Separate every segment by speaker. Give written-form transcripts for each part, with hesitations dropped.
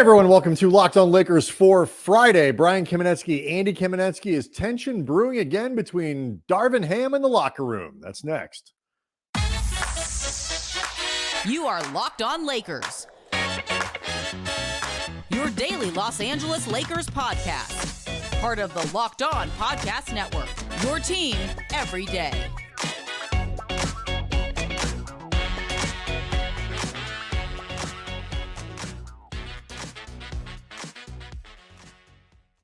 Speaker 1: Everyone, welcome to Locked On Lakers for Friday. Brian Kamenetsky, Andy Kamenetsky. Is tension brewing again between Darvin Ham and the locker room? That's next.
Speaker 2: You are Locked On Lakers, your daily Los Angeles Lakers podcast. Part of the Locked On Podcast Network, your team every day.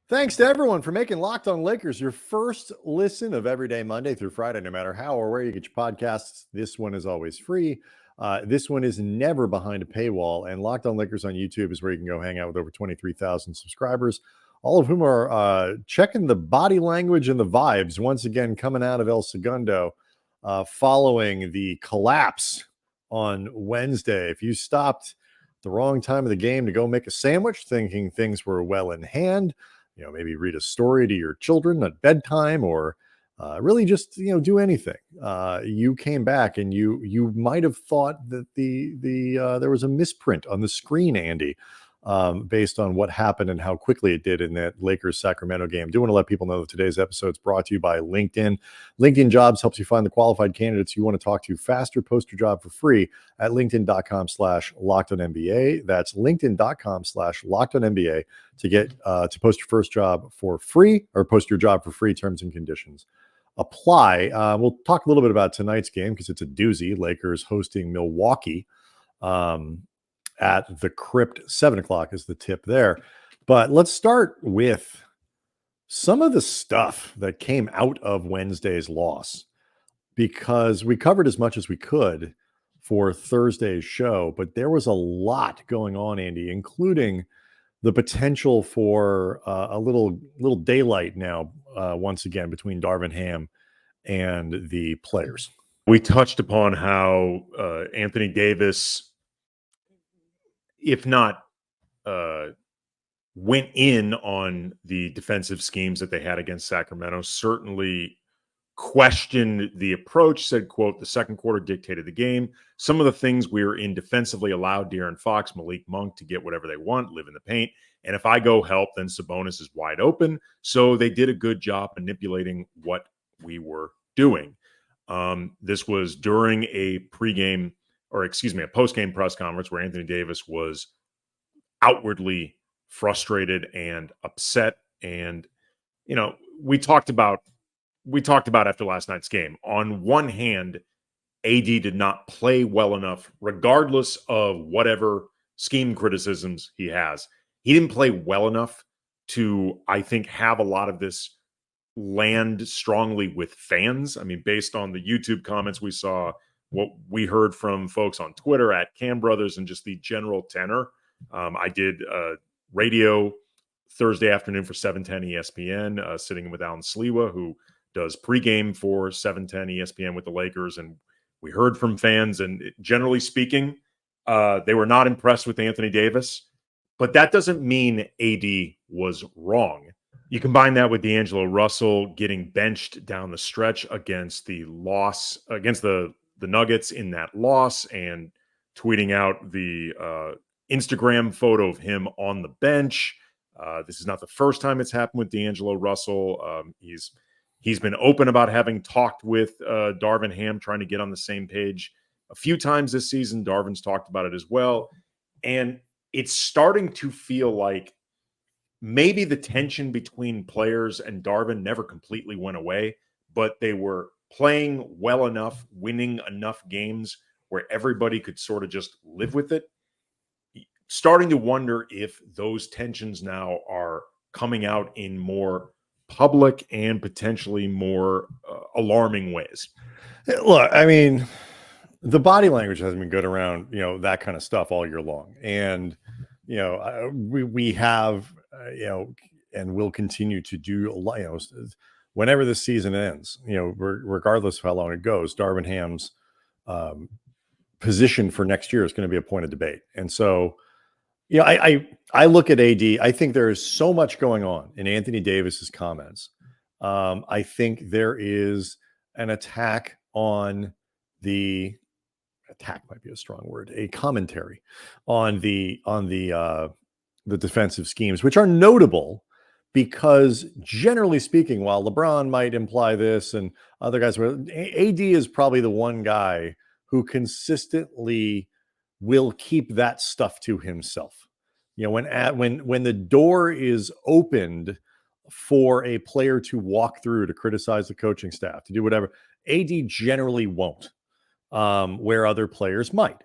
Speaker 1: Thanks to everyone for making Locked On Lakers your first listen of every day, Monday through Friday, no matter how or where you get your podcasts. This one is always free. This one is never behind a paywall. And Locked On Lakers on YouTube is where you can go hang out with over 23,000 subscribers, all of whom are checking the body language and the vibes once again coming out of El Segundo following the collapse on Wednesday. If you stopped the wrong time of the game to go make a sandwich thinking things were well in hand, maybe read a story to your children at bedtime, or really just, do anything. You came back and you might have thought that there was a misprint on the screen, Andy, based on what happened and how quickly it did in that Lakers Sacramento game. Do want to let people know that today's episode is brought to you by LinkedIn. LinkedIn Jobs helps you find the qualified candidates you want to talk to faster. Post your job for free at linkedin.com/LockedOnNBA. That's linkedin.com/LockedOnNBA to get to post your first job for free, or post your job for free. Terms and conditions apply. We'll talk a little bit about tonight's game because it's a doozy. Lakers hosting Milwaukee at the Crypt. 7:00 is the tip there. But let's start with some of the stuff that came out of Wednesday's loss, because we covered as much as we could for Thursday's show, but there was a lot going on, Andy, including the potential for a little daylight now once again between Darvin Ham and the players.
Speaker 3: We touched upon how Anthony Davis, if not went in on the defensive schemes that they had against Sacramento, certainly questioned the approach, said, quote, "The second quarter dictated the game. Some of the things we were in defensively allowed De'Aaron Fox, Malik Monk to get whatever they want, live in the paint. And if I go help, then Sabonis is wide open." So they did a good job manipulating what we were doing. This was during a post-game press conference where Anthony Davis was outwardly frustrated and upset. And, we talked about after last night's game. On one hand, AD did not play well enough, regardless of whatever scheme criticisms he has. He didn't play well enough to, I think, have a lot of this land strongly with fans. I mean, based on the YouTube comments we saw, what we heard from folks on Twitter at Cam Brothers, and just the general tenor. I did radio Thursday afternoon for 710 ESPN, sitting with Alan Sliwa, who does pregame for 710 ESPN with the Lakers. And we heard from fans, and generally speaking, they were not impressed with Anthony Davis. But that doesn't mean AD was wrong. You combine that with D'Angelo Russell getting benched down the stretch against the loss, against the Nuggets in that loss, and tweeting out the Instagram photo of him on the bench. This is not the first time it's happened with D'Angelo Russell. He's been open about having talked with Darvin Ham, trying to get on the same page a few times this season. Darvin's talked about it as well. And it's starting to feel like maybe the tension between players and Darvin never completely went away, but they were playing well enough, winning enough games where everybody could sort of just live with it. Starting to wonder if those tensions now are coming out in more public and potentially more alarming ways.
Speaker 1: Look, I mean, the body language hasn't been good around, that kind of stuff all year long. And, we have, and will continue to do a lot, whenever this season ends, regardless of how long it goes, Darvin Ham's position for next year is going to be a point of debate. And so, I look at AD. I think there is so much going on in Anthony Davis's comments. I think there is an attack on the attack might be a strong word, a commentary on the the defensive schemes, which are notable because generally speaking, while LeBron might imply this and other guys, AD is probably the one guy who consistently will keep that stuff to himself. When the door is opened for a player to walk through, to criticize the coaching staff, to do whatever, AD generally won't, where other players might.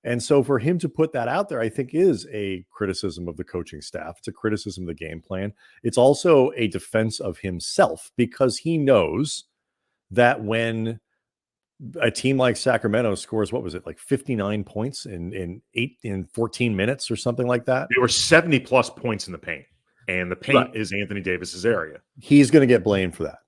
Speaker 1: And so for him to put that out there, I think is a criticism of the coaching staff. It's a criticism of the game plan. It's also a defense of himself because he knows that when a team like Sacramento scores, what was it, like 59 points in 14 minutes or something like that?
Speaker 3: There were 70 plus points in the paint, and the paint
Speaker 1: Right.
Speaker 3: is Anthony Davis's area.
Speaker 1: He's going to get blamed for that.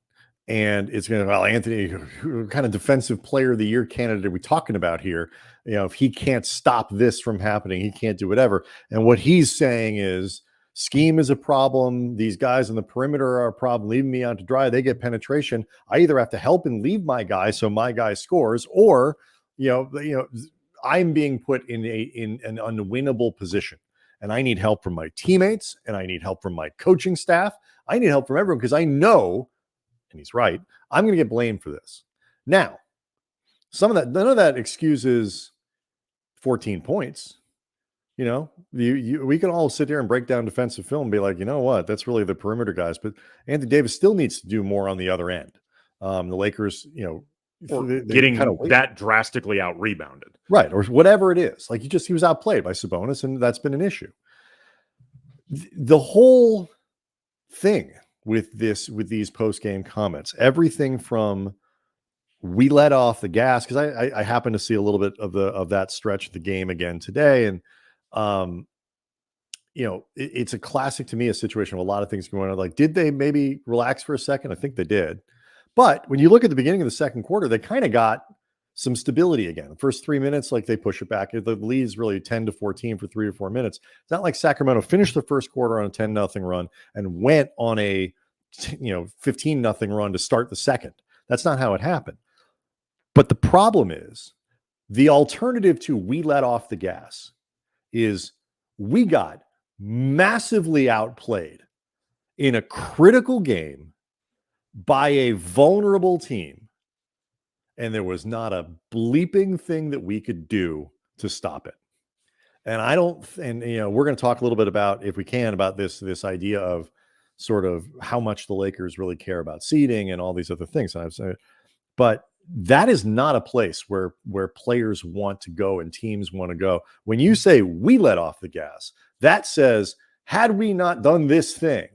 Speaker 1: And it's going to, well, Anthony, what kind of defensive player of the year candidate are we talking about here? If he can't stop this from happening, he can't do whatever. And what he's saying is scheme is a problem. These guys on the perimeter are a problem, leaving me out to dry. They get penetration. I either have to help and leave my guy so my guy scores, or, I'm being put in an unwinnable position. And I need help from my teammates, and I need help from my coaching staff. I need help from everyone because I know, and he's right, I'm going to get blamed for this. Now, none of that excuses 14 points. We can all sit there and break down defensive film and be like, you know what, that's really the perimeter guys. But Anthony Davis still needs to do more on the other end. The Lakers,
Speaker 3: getting that drastically out rebounded.
Speaker 1: Right. Or whatever it is. Like he was outplayed by Sabonis, and that's been an issue. The whole thing with these post-game comments, everything from we let off the gas, because I happen to see a little bit of that stretch of the game again today, and it's a classic to me, a situation with a lot of things going on. Like, did they maybe relax for a second? I think they did, but when you look at the beginning of the second quarter, they kind of got some stability again. The first 3 minutes, like they push it back. The lead is really 10-14 for 3 or 4 minutes. It's not like Sacramento finished the first quarter on a 10-0 run and went on a 15-0 run to start the second. That's not how it happened. But the problem is the alternative to we let off the gas is we got massively outplayed in a critical game by a vulnerable team. And there was not a bleeping thing that we could do to stop it. And we're going to talk a little bit about, if we can, about this idea of sort of how much the Lakers really care about seeding and all these other things. But that is not a place where players want to go and teams want to go. When you say we let off the gas, that says, had we not done this thing,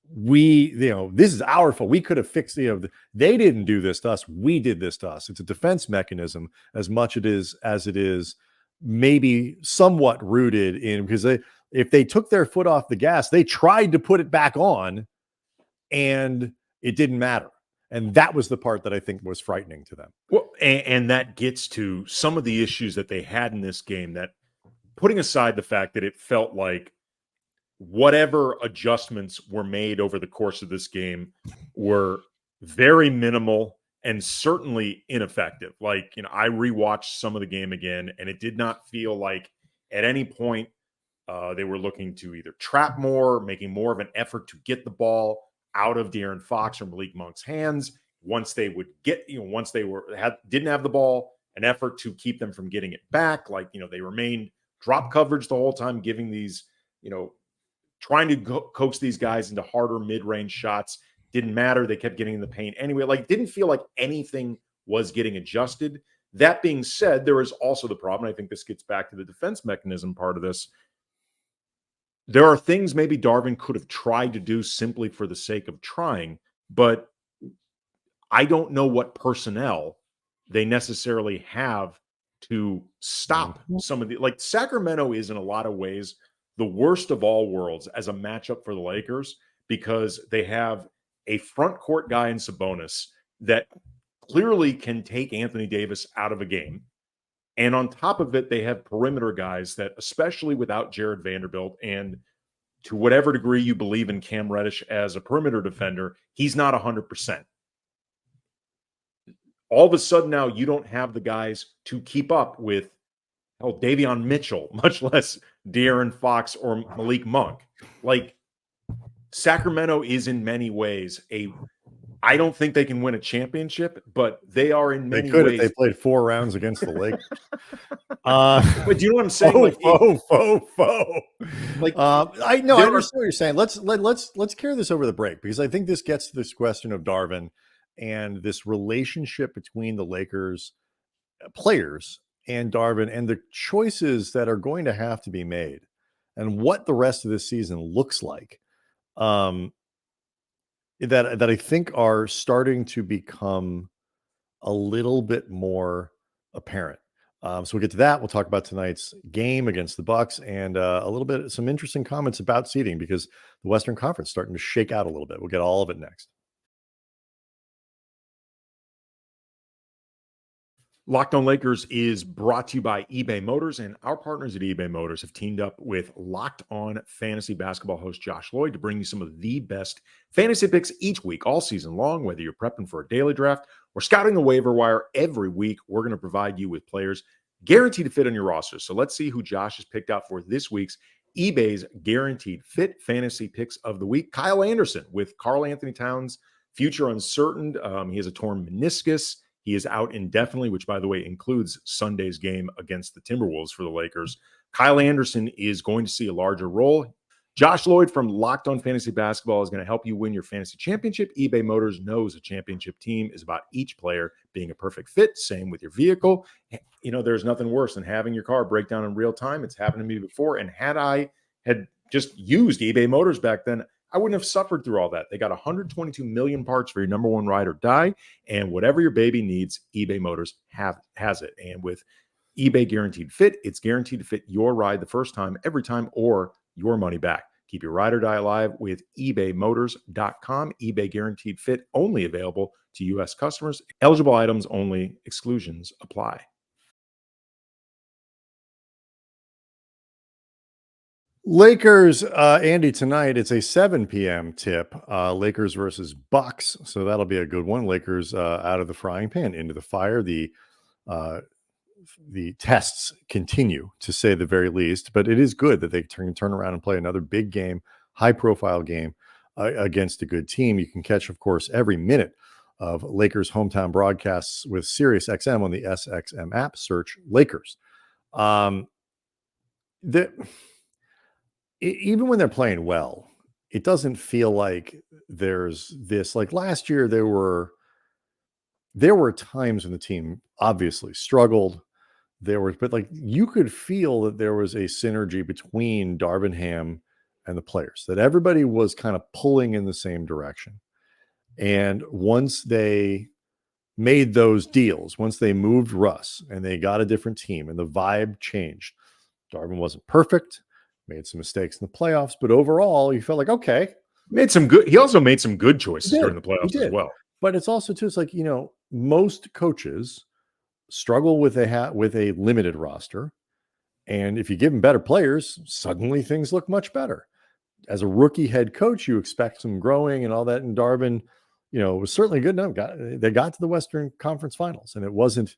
Speaker 1: this is our fault. We could have fixed, they didn't do this to us. We did this to us. It's a defense mechanism as much as it is maybe somewhat rooted in, because if they took their foot off the gas, they tried to put it back on and it didn't matter. And that was the part that I think was frightening to them.
Speaker 3: Well, and that gets to some of the issues that they had in this game, that, putting aside the fact that it felt like whatever adjustments were made over the course of this game were very minimal and certainly ineffective. Like, I rewatched some of the game again, and it did not feel like at any point they were looking to either trap more, making more of an effort to get the ball out of De'Aaron Fox or Malik Monk's hands. Once they would get, once they didn't have the ball, an effort to keep them from getting it back. Like, they remained drop coverage the whole time, giving these, trying to coax these guys into harder mid-range shots. Didn't matter. They kept getting in the paint anyway. Like, didn't feel like anything was getting adjusted. That being said, there is also the problem. I think this gets back to the defense mechanism part of this. There are things maybe Darvin could have tried to do simply for the sake of trying, but I don't know what personnel they necessarily have to stop some of the, like, Sacramento is in a lot of ways the worst of all worlds as a matchup for the Lakers, because they have a front court guy in Sabonis that clearly can take Anthony Davis out of a game. And on top of it, they have perimeter guys that, especially without Jared Vanderbilt, and to whatever degree you believe in Cam Reddish as a perimeter defender, he's not 100%. All of a sudden now you don't have the guys to keep up with Davion Mitchell, much less De'Aaron Fox or Malik Monk. Like, Sacramento is in many ways I don't think they can win a championship, but they are in
Speaker 1: They
Speaker 3: many
Speaker 1: could if they
Speaker 3: ways.
Speaker 1: played 4 rounds against the Lakers.
Speaker 3: But do you know what I'm saying?
Speaker 1: Faux.
Speaker 3: Like,
Speaker 1: I know, I understand what you're saying. Let's carry this over the break, because I think this gets to this question of Darvin and this relationship between the Lakers players and Darvin and the choices that are going to have to be made and what the rest of this season looks like. That I think are starting to become a little bit more apparent. So we'll get to that. We'll talk about tonight's game against the Bucks and a little bit some interesting comments about seeding, because the Western Conference is starting to shake out a little bit. We'll get all of it next.
Speaker 3: Locked On Lakers is brought to you by eBay Motors, and our partners at eBay Motors have teamed up with Locked On Fantasy Basketball host Josh Lloyd to bring you some of the best fantasy picks each week, all season long. Whether you're prepping for a daily draft or scouting the waiver wire, every week we're going to provide you with players guaranteed to fit on your roster. So let's see who Josh has picked out for this week's eBay's Guaranteed Fit Fantasy Picks of the Week. Kyle Anderson, with Karl Anthony Towns' future uncertain. He has a torn meniscus. He is out indefinitely, which, by the way, includes Sunday's game against the Timberwolves for the Lakers. Kyle Anderson is going to see a larger role. Josh Lloyd from Locked On Fantasy Basketball is going to help you win your fantasy championship. eBay Motors knows a championship team is about each player being a perfect fit. Same with your vehicle. You know, there's nothing worse than having your car break down in real time. It's happened to me before. And had I had just used eBay Motors back then, I wouldn't have suffered through all that. They got 122 million parts for your number one ride or die. And whatever your baby needs, eBay Motors has it. And with eBay Guaranteed Fit, it's guaranteed to fit your ride the first time, every time, or your money back. Keep your ride or die alive with ebaymotors.com. eBay Guaranteed Fit, only available to U.S. customers. Eligible items only. Exclusions apply.
Speaker 1: Lakers, Andy, tonight it's a 7 p.m. tip. Lakers versus Bucks, so that'll be a good one. Lakers out of the frying pan into the fire. The tests continue, to say the very least, but it is good that they can turn around and play another big game, high-profile game against a good team. You can catch, of course, every minute of Lakers hometown broadcasts with SiriusXM on the SXM app. Search Lakers. Even when they're playing well, it doesn't feel like there's this, like last year, there were times when the team obviously struggled. But like you could feel that there was a synergy between Darvin Ham and the players, that everybody was kind of pulling in the same direction. And once they made those deals, once they moved Russ and they got a different team and the vibe changed, Darvin wasn't perfect. Made some mistakes in the playoffs, but overall, you felt like, okay.
Speaker 3: He also made some good choices during the playoffs as well.
Speaker 1: But it's also, too, it's like, you know, most coaches struggle with a limited roster. And if you give them better players, suddenly things look much better. As a rookie head coach, you expect some growing and all that. And Darvin, you know, was certainly good enough. They got to the Western Conference Finals, and it wasn't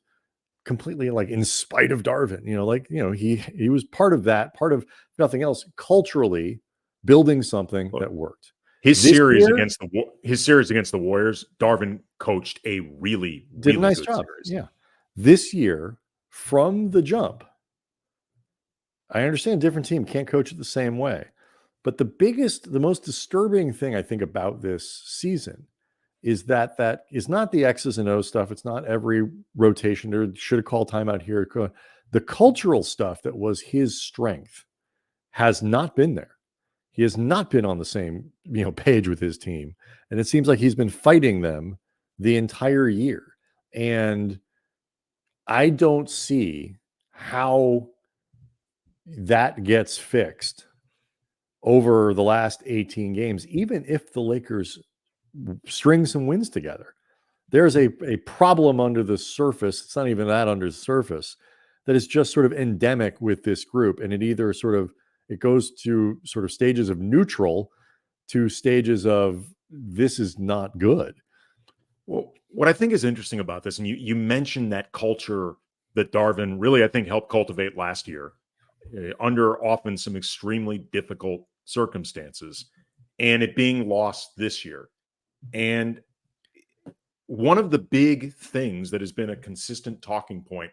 Speaker 1: completely like in spite of Darvin, you know, like, you know, he was part of that, part of nothing else, culturally building something that worked.
Speaker 3: His series against the Warriors, Darvin coached a really
Speaker 1: did a nice job. Series. Yeah. This year, from the jump, I understand different team can't coach it the same way, but the most disturbing thing I think about this season is that is not the X's and O's stuff. It's not every rotation or should have called timeout here. The cultural stuff that was his strength has not been there. He has not been on the same, you know, page with his team. And it seems like he's been fighting them the entire year. And I don't see how that gets fixed over the last 18 games, even if the Lakers string some wins together. There's a problem under the surface. It's not even that under the surface, that is just sort of endemic with this group. And it either it goes to sort of stages of neutral to stages of this is not good.
Speaker 3: Well, what I think is interesting about this, and you mentioned that culture that Darvin really, I think, helped cultivate last year. under often some extremely difficult circumstances, and it being lost this year. And one of the big things that has been a consistent talking point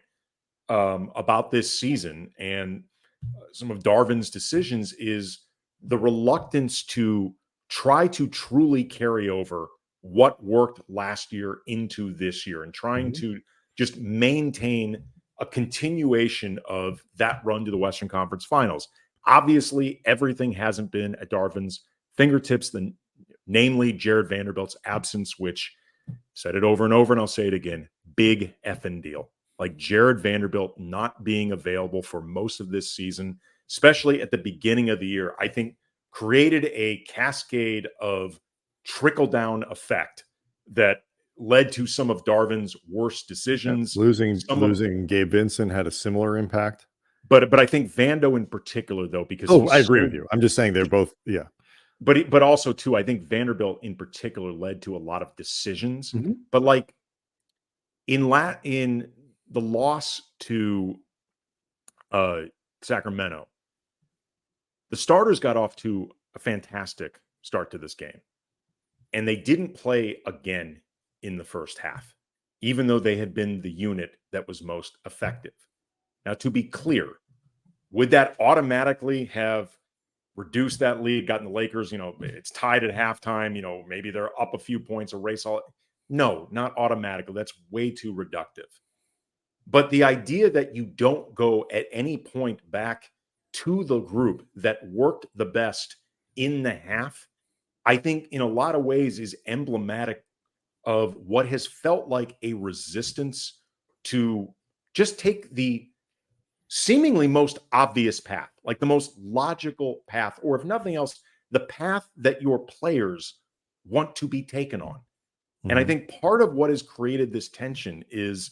Speaker 3: about this season and some of Darvin's decisions is the reluctance to try to truly carry over what worked last year into this year and trying to just maintain a continuation of that run to the Western Conference Finals. Obviously, everything hasn't been at Darvin's fingertips, namely Jared Vanderbilt's absence, which said it over and over, and I'll say it again, big effing deal. Like Jared Vanderbilt not being available for most of this season, especially at the beginning of the year, I think created a cascade of trickle-down effect that led to some of Darvin's worst decisions.
Speaker 1: Losing Gabe Vincent had a similar impact.
Speaker 3: But I think Vando in particular, though, because
Speaker 1: I agree with you. I'm just saying they're both, yeah.
Speaker 3: But also, too, I think Vanderbilt in particular led to a lot of decisions. But like in the loss to Sacramento, the starters got off to a fantastic start to this game. And they didn't play again in the first half, even though they had been the unit that was most effective. Now, to be clear, would that automatically have reduced that lead, gotten the Lakers, it's tied at halftime, maybe they're up a few points, erase all? No, not automatically. That's way too reductive. But the idea that you don't go at any point back to the group that worked the best in the half, I think in a lot of ways is emblematic of what has felt like a resistance to just take the seemingly most obvious path, like the most logical path, or if nothing else, the path that your players want to be taken on. And I think part of what has created this tension is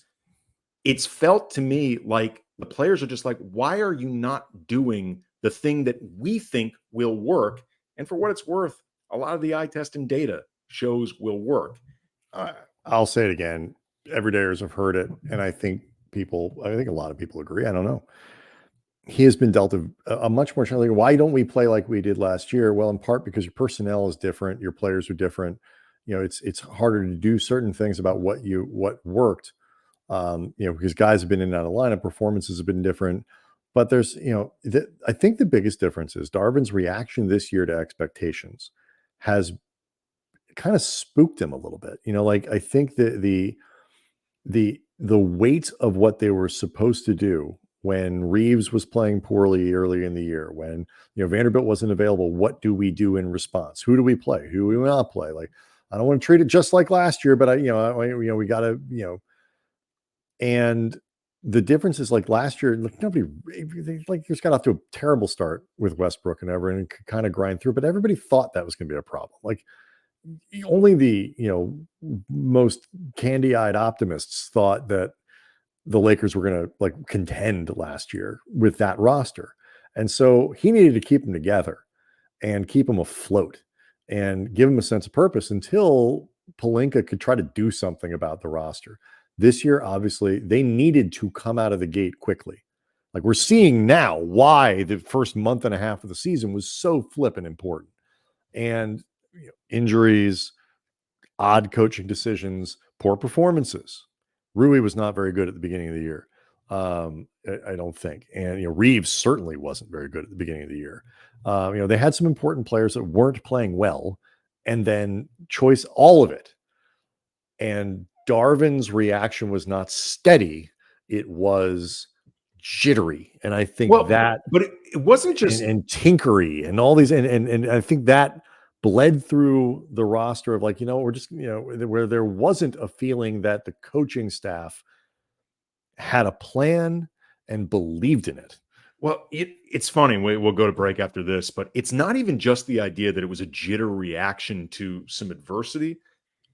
Speaker 3: it's felt to me like the players are just like, why are you not doing the thing that we think will work? And for what it's worth, a lot of the eye test and data shows will work.
Speaker 1: I'll say it again. Everydayers have heard it. And I think a lot of people agree. I don't know. He has been dealt a much more challenging. Why don't we play like we did last year? Well, in part because your personnel is different. Your players are different. It's harder to do certain things about what worked. Because guys have been in and out of lineup, performances have been different. But there's, I think the biggest difference is Darvin's reaction this year to expectations has kind of spooked him a little bit. I think that the weight of what they were supposed to do when Reeves was playing poorly early in the year, when Vanderbilt wasn't available, what do we do in response? Who do we play? Who do we not play? Like, I don't want to treat it just like last year, but we got to, and the difference is like last year, nobody just got off to a terrible start with Westbrook and everyone and could kind of grind through, but everybody thought that was going to be a problem. Like only the, most candy-eyed optimists thought that the Lakers were going to contend last year with that roster. And so he needed to keep them together and keep them afloat and give them a sense of purpose until Pelinka could try to do something about the roster. This year, obviously, they needed to come out of the gate quickly. Like we're seeing now why the first month and a half of the season was so flippin' important. And injuries, odd coaching decisions, poor performances. Rui was not very good at the beginning of the year. I don't think. And, Reeves certainly wasn't very good at the beginning of the year. They had some important players that weren't playing well, and then all of it. And Darvin's reaction was not steady. It was jittery. And I think
Speaker 3: but it wasn't just
Speaker 1: and tinkery and all these, and I think that bled through the roster of we're just, where there wasn't a feeling that the coaching staff had a plan and believed in it.
Speaker 3: Well, it's funny. We'll go to break after this, but it's not even just the idea that it was a jitter reaction to some adversity.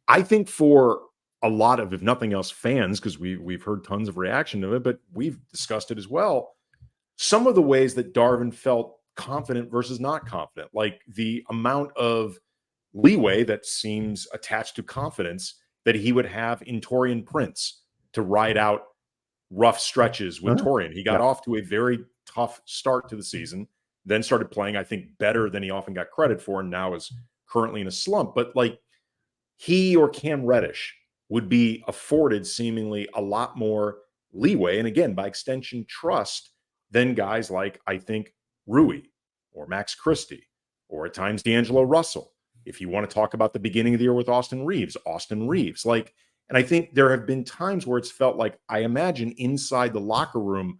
Speaker 3: I think for a lot of, if nothing else, fans, because we've heard tons of reaction to it, but we've discussed it as well. Some of the ways that Darvin felt confident versus not confident, like the amount of leeway that seems attached to confidence that he would have in Taurean Prince to ride out rough stretches with Taurean. He got off to a very tough start to the season, then started playing, I think, better than he often got credit for, and now is currently in a slump. But like, he or Cam Reddish would be afforded seemingly a lot more leeway, and again, by extension, trust, than guys like, I think, Rui or Max Christie or at times D'Angelo Russell. If you want to talk about the beginning of the year with Austin Reeves, like, and I think there have been times where it's felt like, I imagine inside the locker room,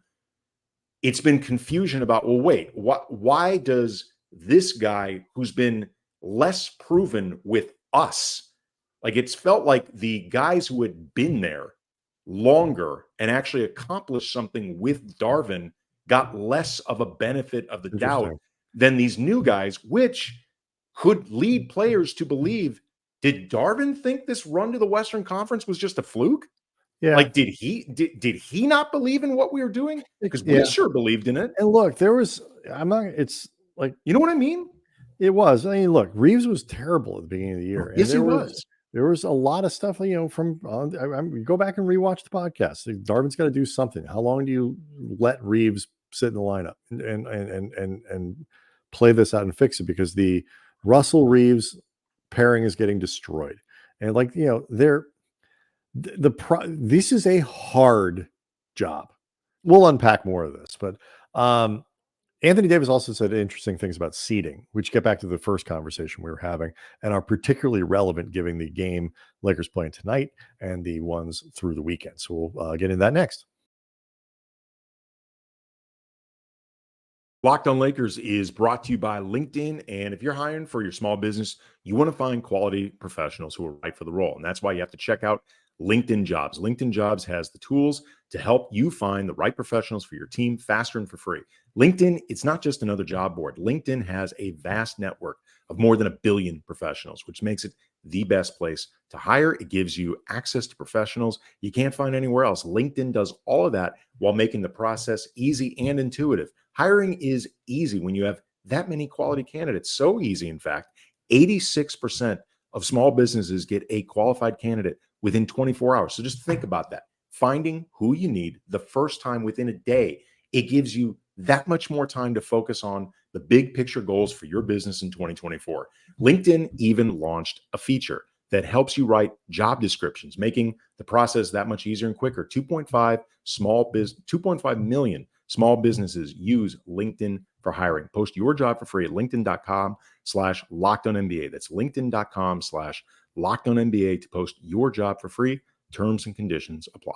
Speaker 3: it's been confusion about, well, wait, why does this guy who's been less proven with us, like, it's felt like the guys who had been there longer and actually accomplished something with Darvin got less of a benefit of the doubt than these new guys, which could lead players to believe, did Darvin think this run to the Western Conference was just a fluke?
Speaker 1: Yeah.
Speaker 3: Like, did he not believe in what we were doing? Because we sure believed in it.
Speaker 1: And look, it's like,
Speaker 3: you know what I mean?
Speaker 1: It was. I mean, look, Reeves was terrible at the beginning of the year.
Speaker 3: Yes, he was.
Speaker 1: There was a lot of stuff, from go back and rewatch the podcast. Darvin's got to do something. How long do you let Reeves sit in the lineup and play this out and fix it? Because the Russell Reeves pairing is getting destroyed. And this is a hard job. We'll unpack more of this, but Anthony Davis also said interesting things about seeding, which get back to the first conversation we were having and are particularly relevant given the game Lakers playing tonight and the ones through the weekend. So we'll get into that next.
Speaker 3: Locked on Lakers is brought to you by LinkedIn. And if you're hiring for your small business, you want to find quality professionals who are right for the role. And that's why you have to check out LinkedIn Jobs. LinkedIn Jobs has the tools to help you find the right professionals for your team faster and for free. LinkedIn, it's not just another job board. LinkedIn has a vast network of more than 1 billion professionals, which makes it the best place to hire. It gives you access to professionals you can't find anywhere else. LinkedIn does all of that while making the process easy and intuitive. Hiring is easy when you have that many quality candidates. So easy, in fact, 86% of small businesses get a qualified candidate within 24 hours. So just think about that. Finding who you need the first time within a day, it gives you that much more time to focus on the big picture goals for your business in 2024. LinkedIn even launched a feature that helps you write job descriptions, making the process that much easier and quicker. 2.5 million small businesses use LinkedIn for hiring. Post your job for free at linkedin.com/lockedonnba. That's linkedin.com/lockedonnba to post your job for free. Terms and conditions apply.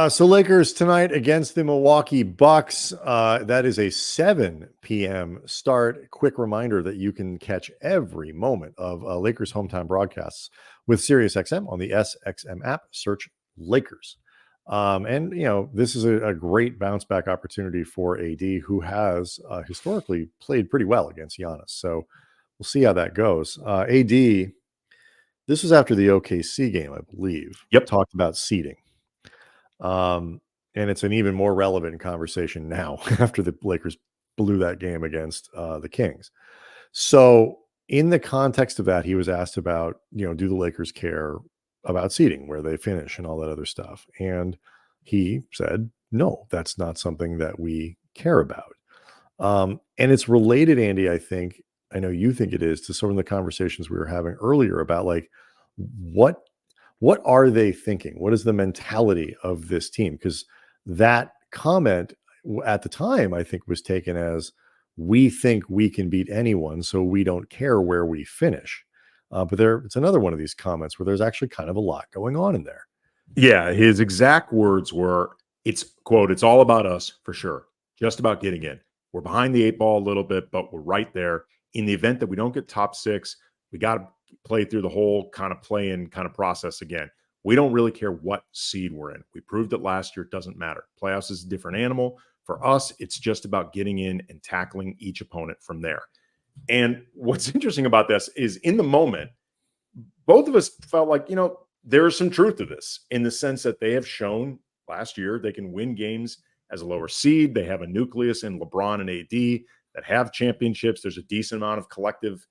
Speaker 1: So Lakers tonight against the Milwaukee Bucks. That is a 7 p.m. start. Quick reminder that you can catch every moment of Lakers hometown broadcasts with SiriusXM on the SXM app. Search Lakers. And this is a great bounce back opportunity for AD, who has historically played pretty well against Giannis. So we'll see how that goes. AD, this was after the OKC game, I believe.
Speaker 3: Yep.
Speaker 1: Talked about seeding. And it's an even more relevant conversation now after the Lakers blew that game against the Kings. So in the context of that, he was asked about, do the Lakers care about seeding, where they finish and all that other stuff? And he said, no, that's not something that we care about. And it's related, Andy, I know you think it is, to some of the conversations we were having earlier about what are they thinking? What is the mentality of this team? Because that comment at the time, I think, was taken as, we think we can beat anyone, so we don't care where we finish. But it's another one of these comments where there's actually kind of a lot going on in there.
Speaker 3: Yeah, his exact words were, it's all about us for sure. Just about getting in. We're behind the 8 ball a little bit, but we're right there. In the event that we don't get top 6, we got to play through the whole kind of play-in kind of process again. We don't really care what seed we're in. We proved it last year. It doesn't matter. Playoffs is a different animal. For us, it's just about getting in and tackling each opponent from there. And what's interesting about this is, in the moment, both of us felt like, there is some truth to this, in the sense that they have shown last year they can win games as a lower seed. They have a nucleus in LeBron and AD that have championships. There's a decent amount of collective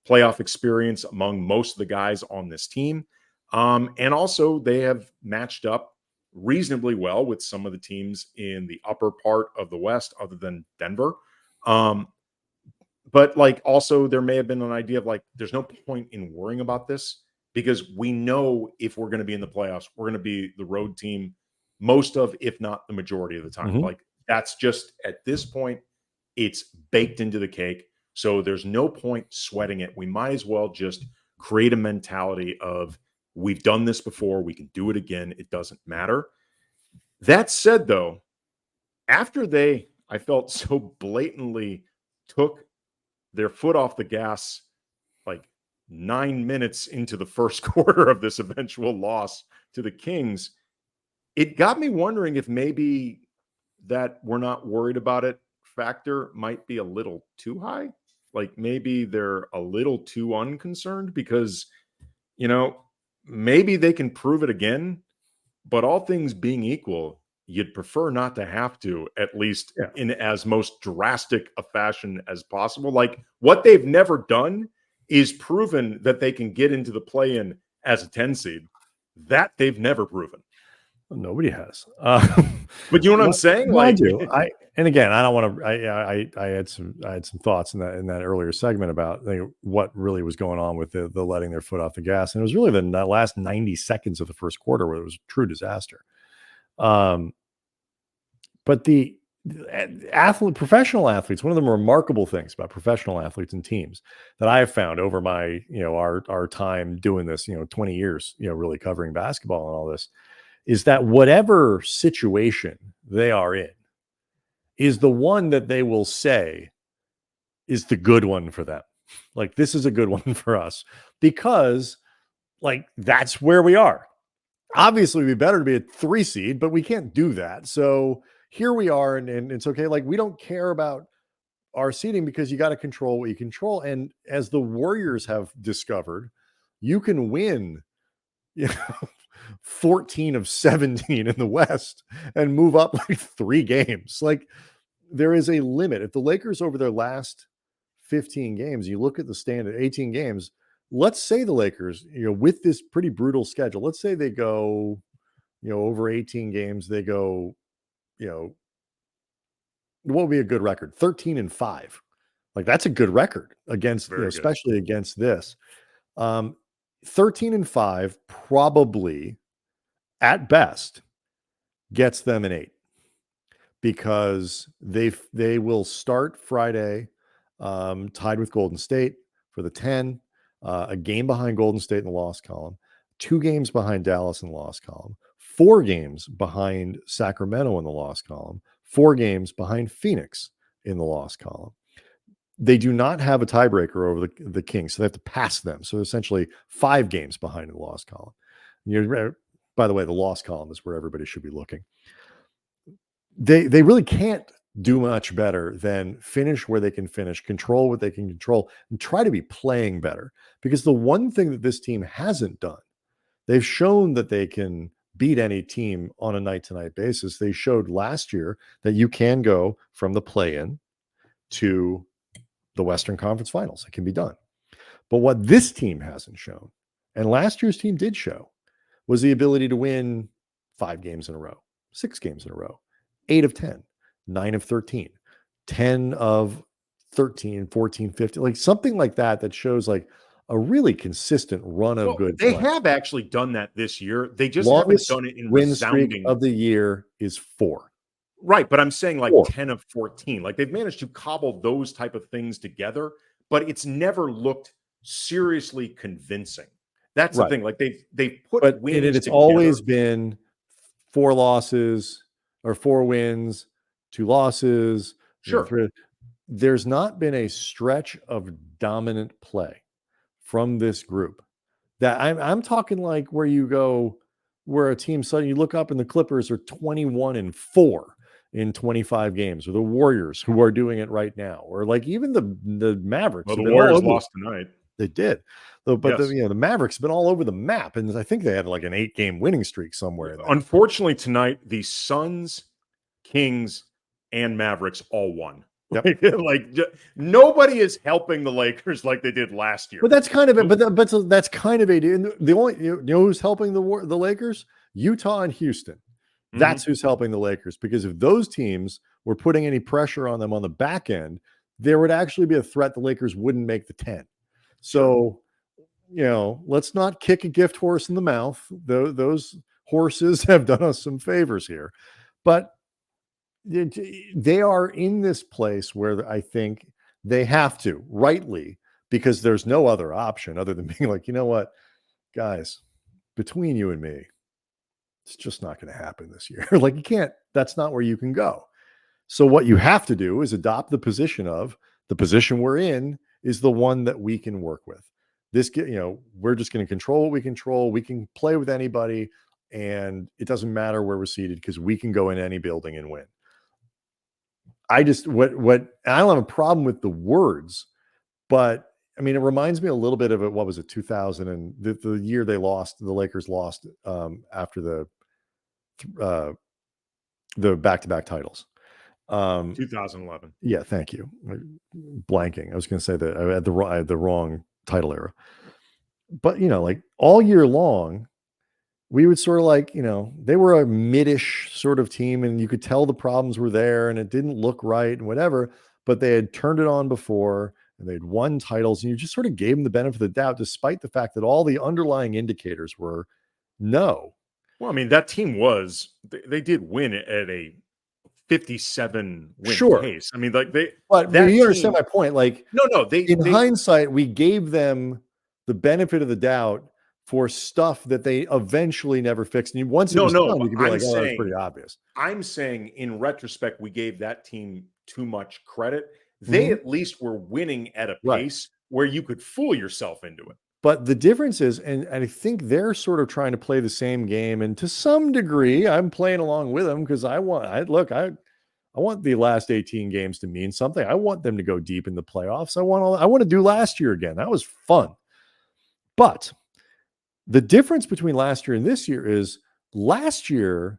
Speaker 3: playoff experience among most of the guys on this team. And also they have matched up reasonably well with some of the teams in the upper part of the West, other than Denver. But like also there may have been an idea of like, there's no point in worrying about this because we know if we're going to be in the playoffs, we're going to be the road team most of, if not the majority of the time. Like that's just at this point, it's baked into the cake. So there's no point sweating it. We might as well just create a mentality of we've done this before. We can do it again. It doesn't matter. That said, though, after I felt so blatantly took their foot off the gas like 9 minutes into the first quarter of this eventual loss to the Kings, it got me wondering if maybe that we're not worried about it factor might be a little too high. Like maybe they're a little too unconcerned because, maybe they can prove it again, but all things being equal, you'd prefer not to have to, at least in as most drastic a fashion as possible. Like what they've never done is proven that they can get into the play-in as a 10 seed. That they've never proven.
Speaker 1: Well, nobody has.
Speaker 3: But you know what I'm saying?
Speaker 1: No, I do. And again, I don't want to. I had some thoughts in that earlier segment about what really was going on with the letting their foot off the gas, and it was really the last 90 seconds of the first quarter where it was a true disaster. But the professional athletes, one of the remarkable things about professional athletes and teams that I have found over my our time doing this 20 years really covering basketball and all this, is that whatever situation they are in is the one that they will say is the good one for them. Like, this is a good one for us because like that's where we are. Obviously it'd be better to be a 3 seed, but we can't do that. So here we are, and it's okay. Like, we don't care about our seeding because you got to control what you control. And as the Warriors have discovered, you can win, 14 of 17 in the West and move up like 3 games. Like, there is a limit. If the Lakers over their last 15 games, you look at the standard 18 games, let's say the Lakers, with this pretty brutal schedule, let's say they go, over 18 games, they go, what would be a good record? 13-5. Like, that's a good record against, especially against this. 13-5 probably at best gets them an 8 because they will start Friday tied with Golden State for the 10, a game behind Golden State in the loss column, 2 games behind Dallas in the loss column, 4 games behind Sacramento in the loss column, 4 games behind Phoenix in the loss column. They do not have a tiebreaker over the Kings, so they have to pass them. So essentially 5 games behind in the loss column. By the way, the loss column is where everybody should be looking. They really can't do much better than finish where they can finish, control what they can control, and try to be playing better. Because the one thing that this team hasn't done, they've shown that they can beat any team on a night-to-night basis. They showed last year that you can go from the play-in to the Western Conference Finals. It can be done. But what this team hasn't shown, and last year's team did show, was the ability to win 5 games in a row, 6 games in a row, 8 of 10, 9 of 13, 10 of 13, 14, 15, like something like that shows like a really consistent run of good
Speaker 3: play.
Speaker 1: They
Speaker 3: have actually done that this year. They just
Speaker 1: Longest
Speaker 3: haven't done it in
Speaker 1: win streak of the year is 4.
Speaker 3: Right, but I'm saying like
Speaker 1: 4.
Speaker 3: 10 of 14. Like, they've managed to cobble those type of things together, but it's never looked seriously convincing. That's the thing. Like, they've put wins
Speaker 1: it's
Speaker 3: together.
Speaker 1: Always been 4 losses or 4 wins, 2 losses.
Speaker 3: Sure.
Speaker 1: 3. There's not been a stretch of dominant play from this group that I'm talking like where you go, where a team suddenly you look up and the Clippers are 21-4 in 25 games, or the Warriors who are doing it right now, or like even the Mavericks.
Speaker 3: Well, the Warriors lost tonight.
Speaker 1: They did, but yes. The Mavericks have been all over the map, and I think they had like an 8-game winning streak somewhere.
Speaker 3: Unfortunately, tonight the Suns, Kings, and Mavericks all won. Yep. Like nobody is helping the Lakers like they did last year.
Speaker 1: But that's kind of it. But that's kind of it. The only who's helping the Lakers? Utah and Houston. That's who's helping the Lakers, because if those teams were putting any pressure on them on the back end, there would actually be a threat the Lakers wouldn't make the 10. So, let's not kick a gift horse in the mouth. Those horses have done us some favors here. But they are in this place where I think they have to, rightly, because there's no other option other than being like, you know what, guys, between you and me, it's just not going to happen this year. Like, you can't, that's not where you can go. So what you have to do is adopt the position we're in is the one that we can work with. This, we're just going to control what we control. We can play with anybody, and it doesn't matter where we're seated because we can go in any building and win. I don't have a problem with the words, but I mean, it reminds me a little bit of it. What was it? 2000 and the year the Lakers lost after the back-to-back titles.
Speaker 3: 2011.
Speaker 1: Yeah, thank you. Blanking. I was going to say that I had the wrong title era. But like all year long, we would sort of they were a mid-ish sort of team, and you could tell the problems were there and it didn't look right and whatever, but they had turned it on before and they'd won titles, and you just sort of gave them the benefit of the doubt, despite the fact that all the underlying indicators were no.
Speaker 3: Well, I mean, that team they did win at a 57 win pace. I mean, like
Speaker 1: but you understand my point. Like,
Speaker 3: no,
Speaker 1: in hindsight, we gave them the benefit of the doubt for stuff that they eventually never fixed. And once it was done, you could be like, oh, that's pretty obvious.
Speaker 3: I'm saying in retrospect, we gave that team too much credit. They at least were winning at a pace where you could fool yourself into it.
Speaker 1: But the difference is, and I think they're sort of trying to play the same game. And to some degree, I'm playing along with them because I want the last 18 games to mean something. I want them to go deep in the playoffs. I want to do last year again. That was fun. But the difference between last year and this year is last year,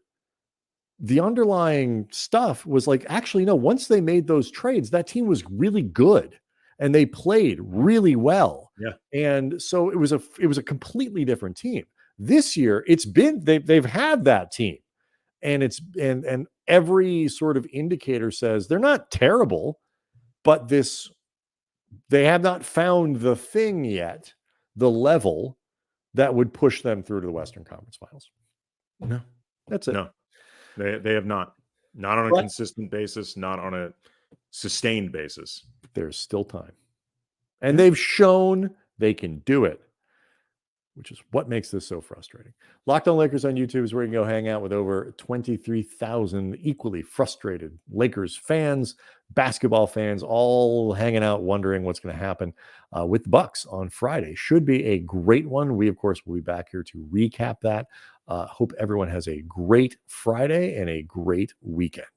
Speaker 1: the underlying stuff was like, actually, no, once they made those trades, that team was really good and they played really well.
Speaker 3: Yeah.
Speaker 1: And so it was a completely different team. This year, they've had that team, and and every sort of indicator says they're not terrible, but they have not found the thing yet, the level that would push them through to the Western Conference Finals.
Speaker 3: No,
Speaker 1: that's it.
Speaker 3: No, they have not on a consistent basis, not on a sustained basis.
Speaker 1: There's still time, and they've shown they can do it, which is what makes this so frustrating. Locked On Lakers on YouTube is where you can go hang out with over 23,000 equally frustrated Lakers fans, basketball fans, all hanging out, wondering what's going to happen with the Bucks on Friday. Should be a great one. We, of course, will be back here to recap that. Hope everyone has a great Friday and a great weekend.